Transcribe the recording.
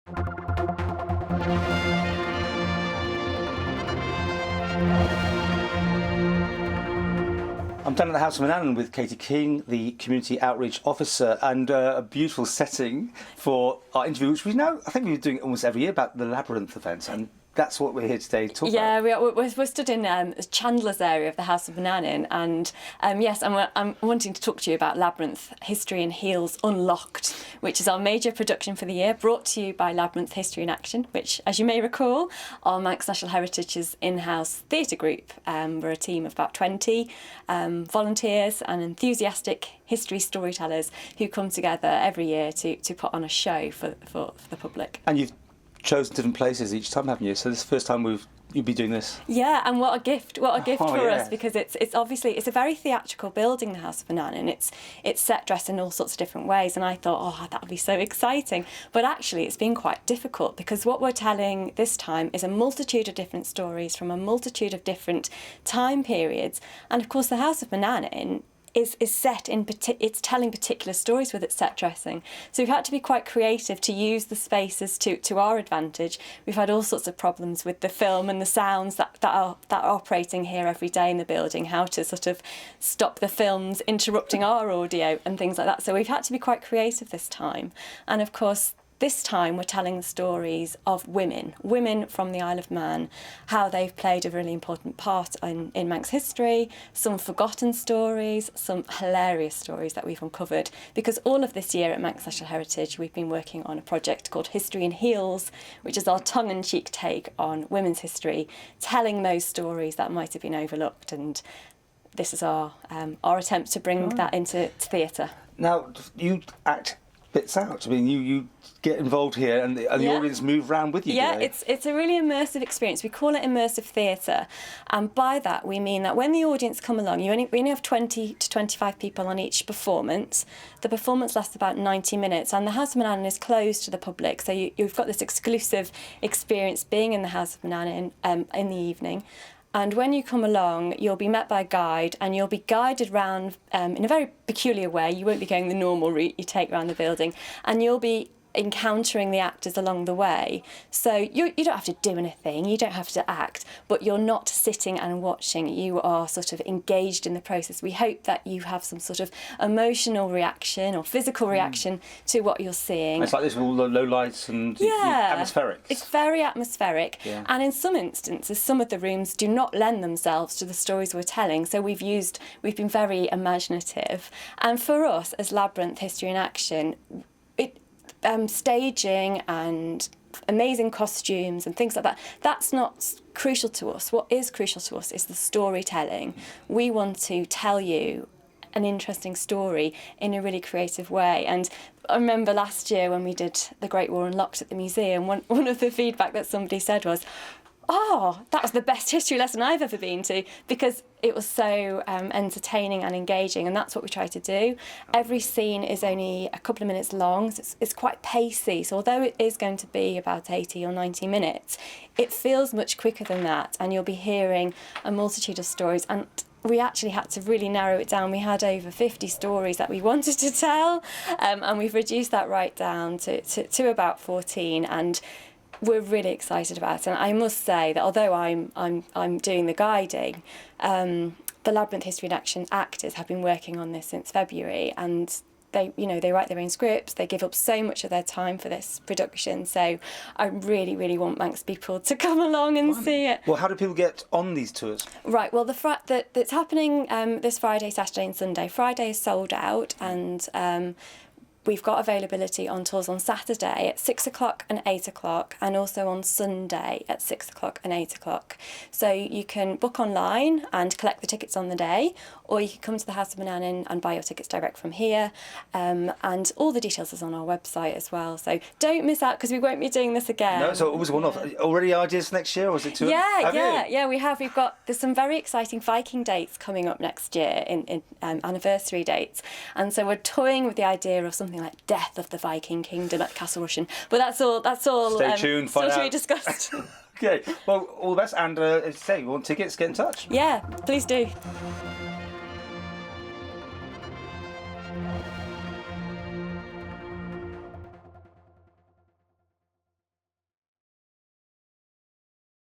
I'm down at the House of Manannan with Katie King, the Community Outreach Officer, and a beautiful setting for our interview, which we know, I think we've been doing almost every year about the Labyrinth event, and that's what we're here today to talk about. Yeah, we're stood in Chandler's area of the House of Manannan, and yes, I'm wanting to talk to you about Labyrinth History and Heals Unlocked, which is our major production for the year, brought to you by Labyrinth History in Action, which, as you may recall, are Manx National Heritage's in-house theatre group. We're a team of about 20 volunteers and enthusiastic history storytellers who come together every year to put on a show for the public. And you've chosen different places each time, haven't you? So this is the first time you'll be doing this. Yeah, and what a gift for yeah. us, because it's obviously a very theatrical building, the House of Manannan. It's set dressed in all sorts of different ways, and I thought, oh, that would be so exciting. But actually it's been quite difficult, because what we're telling this time is a multitude of different stories from a multitude of different time periods. And of course the House of Manannan is set in, it's telling particular stories with its set dressing. So we've had to be quite creative to use the spaces to our advantage. We've had all sorts of problems with the film and the sounds that are operating here every day in the building, how to sort of stop the films interrupting our audio and things like that. So we've had to be quite creative this time. And of course, this time we're telling the stories of women from the Isle of Man, how they've played a really important part in Manx history, some forgotten stories, some hilarious stories that we've uncovered. Because all of this year at Manx National Heritage, we've been working on a project called History in Heels, which is our tongue-in-cheek take on women's history, telling those stories that might have been overlooked. And this is our attempt to bring that into theatre. Now, you act bits out. I mean, you get involved here, and the audience move around with you. Yeah, today. it's a really immersive experience. We call it immersive theatre, and by that we mean that when the audience come along, we only have 20 to 25 people on each performance. The performance lasts about 90 minutes, and the House of Manannan is closed to the public, so you've got this exclusive experience being in the House of Manannan in the evening. And when you come along, you'll be met by a guide, and you'll be guided round in a very peculiar way. You won't be going the normal route you take around the building, and you'll be encountering the actors along the way. So you don't have to do anything, you don't have to act, but you're not sitting and watching, you are sort of engaged in the process. We hope that you have some sort of emotional reaction or physical reaction to what you're seeing. It's like this with all the low lights and atmospheric. It's very atmospheric, yeah. And in some instances some of the rooms do not lend themselves to the stories we're telling, so we've been very imaginative. And for us as Labyrinth History in Action, staging and amazing costumes and things like that, that's not crucial to us. What is crucial to us is the storytelling. We want to tell you an interesting story in a really creative way. And I remember last year when we did The Great War Unlocked at the museum, one of the feedback that somebody said was, oh, that was the best history lesson I've ever been to, because it was so entertaining and engaging, and that's what we try to do. Every scene is only a couple of minutes long, so it's quite pacey. So although it is going to be about 80 or 90 minutes, it feels much quicker than that, and you'll be hearing a multitude of stories. And we actually had to really narrow it down. We had over 50 stories that we wanted to tell, and we've reduced that right down to about 14, and we're really excited about it. And I must say that although I'm doing the guiding, the Labyrinth History in Action actors have been working on this since February, and they write their own scripts. They give up so much of their time for this production. So I really, really want Manx people to come along and see it. Well, how do people get on these tours? Right. Well, it's happening this Friday, Saturday, and Sunday. Friday is sold out, and we've got availability on tours on Saturday at 6 o'clock and 8 o'clock, and also on Sunday at 6 o'clock and 8 o'clock. So you can book online and collect the tickets on the day, or you can come to the House of Manannan and buy your tickets direct from here. And all the details is on our website as well. So don't miss out, because we won't be doing this again. No, so it was a one-off. Already ideas for next year, or is it too? Yeah, we have. There's some very exciting Viking dates coming up next year, in anniversary dates. And so we're toying with the idea of something like Death of the Viking Kingdom at Castle Rushen. But that's all. Stay tuned, find still to out. be discussed. Okay, well, all the best, and as I say, you want tickets, get in touch. Yeah, please do.